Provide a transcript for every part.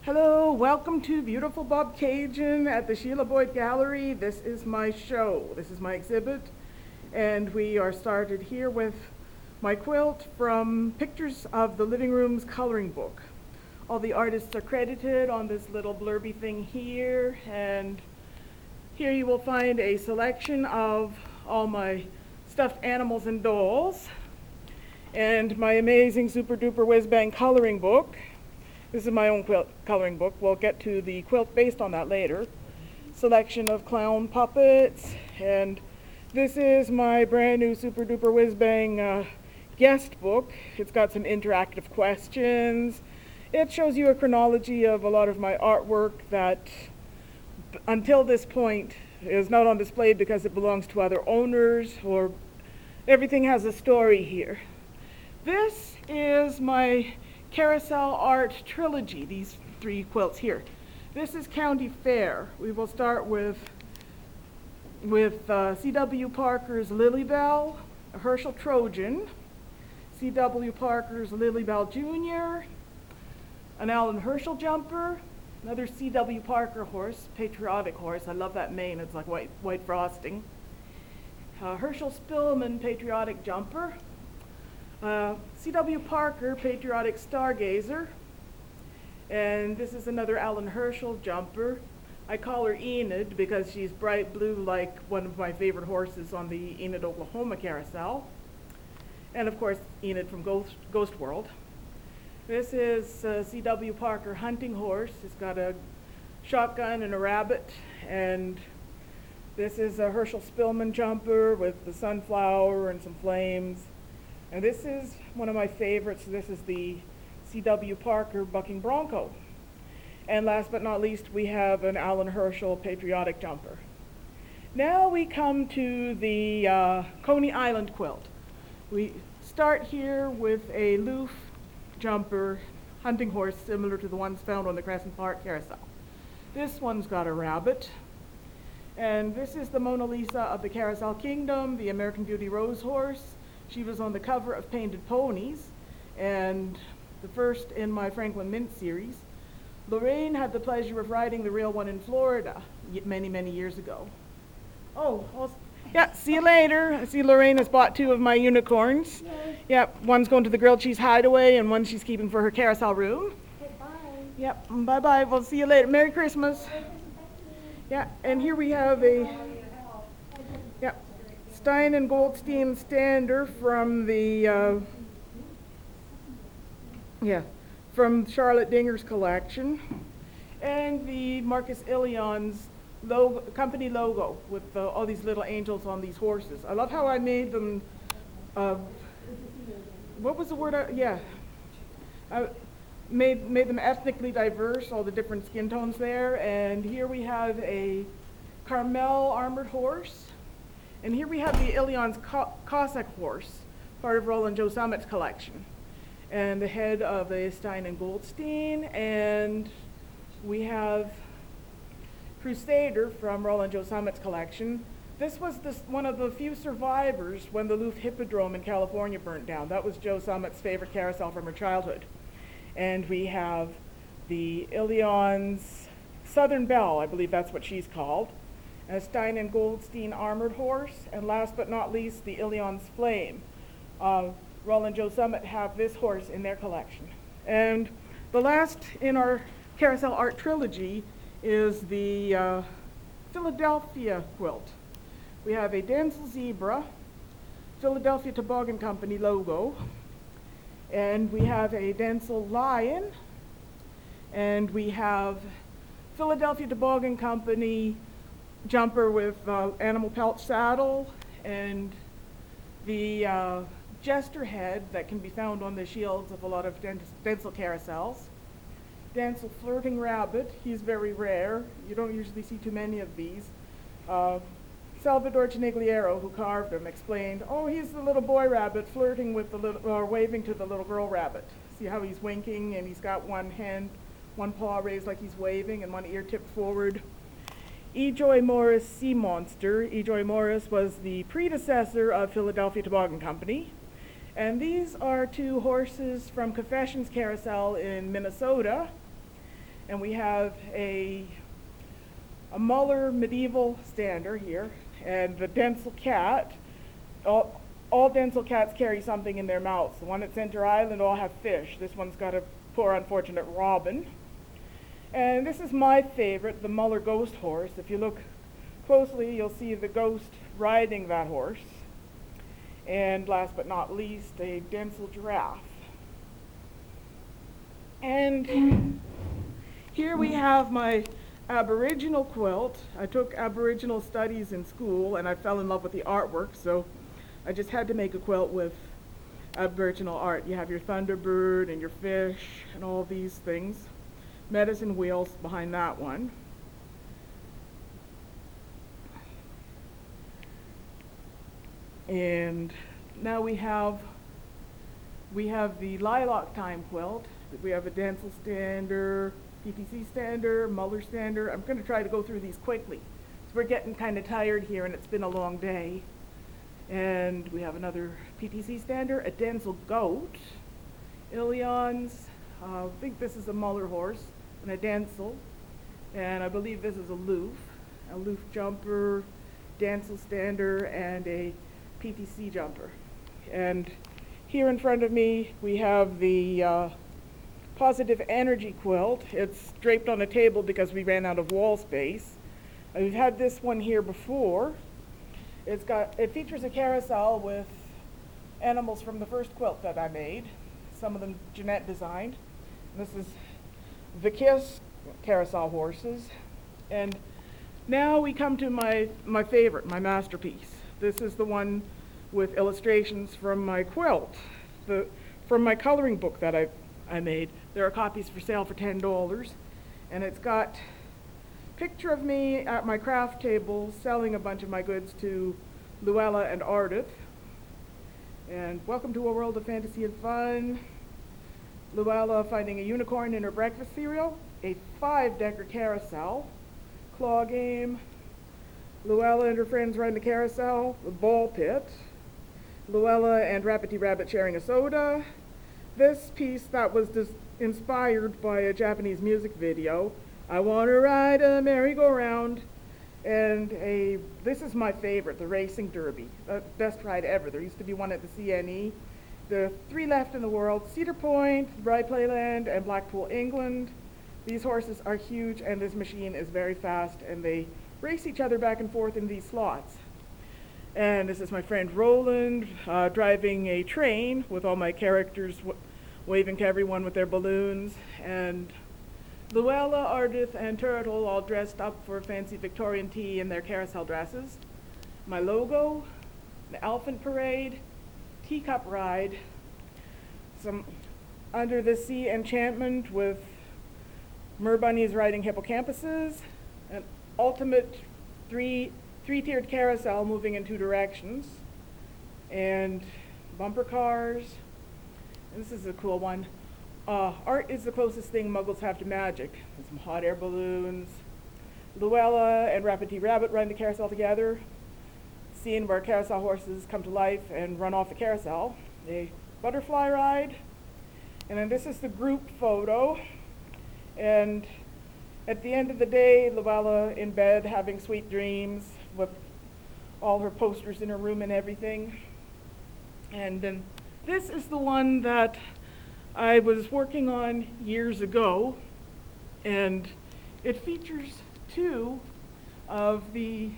Hello, welcome to beautiful Bobcaygeon at the Sheila Boyd Gallery. This is my show, this is my exhibit, and we are started here with my quilt from Pictures of the Living Room's coloring book. All the artists are credited on this little blurby thing here, and here you will find a selection of all my stuffed animals and dolls, and my amazing super duper whiz bang coloring book. This is my own quilt coloring book. We'll get to the quilt based on that later. Selection of clown puppets, and this is my brand new super duper whiz bang guest book. It's got some interactive questions. It shows you a chronology of a lot of my artwork that until this point is not on display because it belongs to other owners, or everything has a story here. This is my Carousel Art Trilogy, these three quilts here. This is County Fair. We will start with C.W. Parker's Lilybell, a Herschel Trojan, C.W. Parker's Lilybell Jr., an Alan Herschel jumper, another C.W. Parker horse, patriotic horse. I love that mane, it's like white frosting. Herschel Spillman patriotic jumper, C.W. Parker patriotic stargazer, and this is another Alan Herschel jumper. I call her Enid because she's bright blue like one of my favorite horses on the Enid, Oklahoma carousel. And of course, Enid from Ghost World. This is C.W. Parker hunting horse. It's got a shotgun and a rabbit. And this is a Herschel Spillman jumper with the sunflower and some flames. And this is one of my favorites. This is the C.W. Parker bucking bronco. And last but not least, we have an Alan Herschel patriotic jumper. Now we come to the Coney Island quilt. We start here with a Loof jumper hunting horse similar to the ones found on the Crescent Park carousel. This one's got a rabbit. And this is the Mona Lisa of the Carousel Kingdom, the American Beauty Rose horse. She was on the cover of Painted Ponies, and the first in my Franklin Mint series. Lorraine had the pleasure of riding the real one in Florida many, many years ago. Yeah, see you later. I see Lorraine has bought two of my unicorns. Yay. Yep, one's going to the grilled cheese hideaway, and one she's keeping for her carousel room. Okay, bye. Yep, bye-bye. We'll see you later. Merry Christmas. Yeah, and here we have a Stein and Goldstein stander from the from Charlotte Dinger's collection, and the Marcus Ilions company logo with all these little angels on these horses. I love how I made them. What was the word? I made them ethnically diverse, all the different skin tones there. And here we have a Carmel armored horse. And here we have the Ilion's Cossack horse, part of Roland Joe Summit's collection. And the head of a Stein and Goldstein. And we have Crusader from Roland Joe Summit's collection. This was one of the few survivors when the Loof Hippodrome in California burnt down. That was Joe Summit's favorite carousel from her childhood. And we have the Ilion's Southern Belle, I believe that's what she's called. A Stein and Goldstein armored horse, and last but not least, the Ilion's Flame. Roland Joe Summit have this horse in their collection. And the last in our Carousel Art Trilogy is the Philadelphia quilt. We have a Denzel Zebra, Philadelphia Toboggan Company logo, and we have a Denzel Lion, and we have Philadelphia Toboggan Company jumper with animal pelt saddle, and the jester head that can be found on the shields of a lot of Denzel carousels. Denzel flirting rabbit, he's very rare. You don't usually see too many of these. Salvador Chinigliero, who carved him, explained, oh, he's the little boy rabbit flirting with the little, or waving to the little girl rabbit. See how he's winking, and he's got one paw raised like he's waving, and one ear tipped forward. E-Joy Morris Sea Monster. E-Joy Morris was the predecessor of Philadelphia Toboggan Company. And these are two horses from Confessions Carousel in Minnesota. And we have a Muller medieval stander here, and the Denzel cat. All Denzel cats carry something in their mouths. The one at Center Island all have fish. This one's got a poor unfortunate robin. And this is my favorite, the Muller ghost horse. If you look closely, you'll see the ghost riding that horse. And last but not least, a Denzel giraffe. And here we have my Aboriginal quilt. I took Aboriginal studies in school and I fell in love with the artwork, so I just had to make a quilt with Aboriginal art. You have your thunderbird and your fish and all these things. Medicine wheels behind that one. And now we have the lilac time quilt. We have a Denzel stander, PTC stander, Muller stander. I'm going to try to go through these quickly. So we're getting kind of tired here and it's been a long day. And we have another PTC stander, a Denzel goat, Ilions. I think this is a Muller horse, and a Denzel. And I believe this is a Loof jumper, Denzel stander, and a PTC jumper. And here in front of me, we have the Positive Energy quilt. It's draped on a table because we ran out of wall space. We've had this one here before. It features a carousel with animals from the first quilt that I made. Some of them Jeanette designed. And this is the Kiss carousel horses. And now we come to my favorite, my masterpiece. This is the one with illustrations from my quilt, from my coloring book that I made. There are copies for sale for $10. And it's got picture of me at my craft table selling a bunch of my goods to Luella and Ardith. And welcome to a world of fantasy and fun. Luella finding a unicorn in her breakfast cereal, a 5-decker carousel, claw game, Luella and her friends riding the carousel, the ball pit, Luella and Rappity Rabbit sharing a soda. This piece that was inspired by a Japanese music video, I want to ride a merry-go-round, and this is my favorite, the Racing Derby, best ride ever. There used to be one at the CNE. There are 3 left in the world: Cedar Point, Bry Playland, and Blackpool, England. These horses are huge, and this machine is very fast, and they race each other back and forth in these slots. And this is my friend Roland driving a train with all my characters waving to everyone with their balloons, and Luella, Ardith, and Turtle all dressed up for fancy Victorian tea in their carousel dresses. My logo, the elephant parade, teacup ride, some under the sea enchantment with merbunnies riding hippocampuses, an ultimate three-tiered carousel moving in 2 directions, and bumper cars. And this is a cool one. Art is the closest thing Muggles have to magic. And some hot air balloons. Luella and Rappity Rabbit run the carousel together. Scene where carousel horses come to life and run off the carousel. A butterfly ride. And then this is the group photo. And at the end of the day, Luella in bed having sweet dreams with all her posters in her room and everything. And then this is the one that I was working on years ago, and it features 2 of the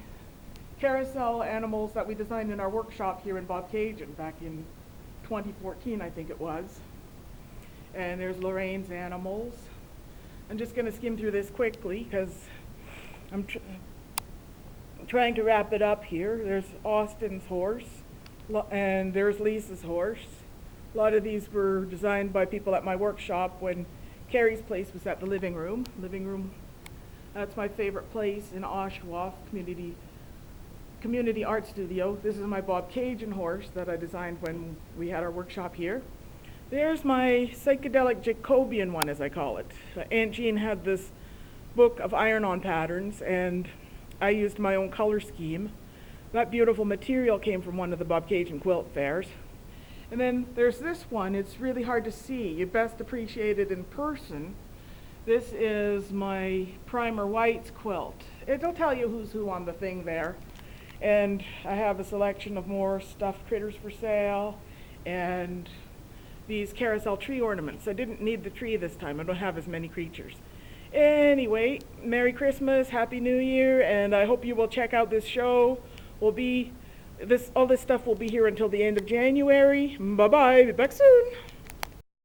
carousel animals that we designed in our workshop here in Bobcaygeon back in 2014, I think it was. And there's Lorraine's animals. I'm just going to skim through this quickly because I'm trying to wrap it up here. There's Austin's horse, and there's Lisa's horse. A lot of these were designed by people at my workshop when Carrie's place was at the living room. That's my favorite place in Oshawa, community art studio. This is my Bobcaygeon horse that I designed when we had our workshop here. There's my psychedelic Jacobian one, as I call it. Aunt Jean had this book of iron-on patterns, and I used my own color scheme. That beautiful material came from one of the Bobcaygeon quilt fairs. And then there's this one. It's really hard to see. You best appreciate it in person. This is my Primer Whites quilt. It'll tell you who's who on the thing there. And I have a selection of more stuffed critters for sale and these carousel tree ornaments. I didn't need the tree this time. I don't have as many creatures. Anyway, Merry Christmas, Happy New Year, and I hope you will check out this show. All this stuff will be here until the end of January. Bye-bye, be back soon.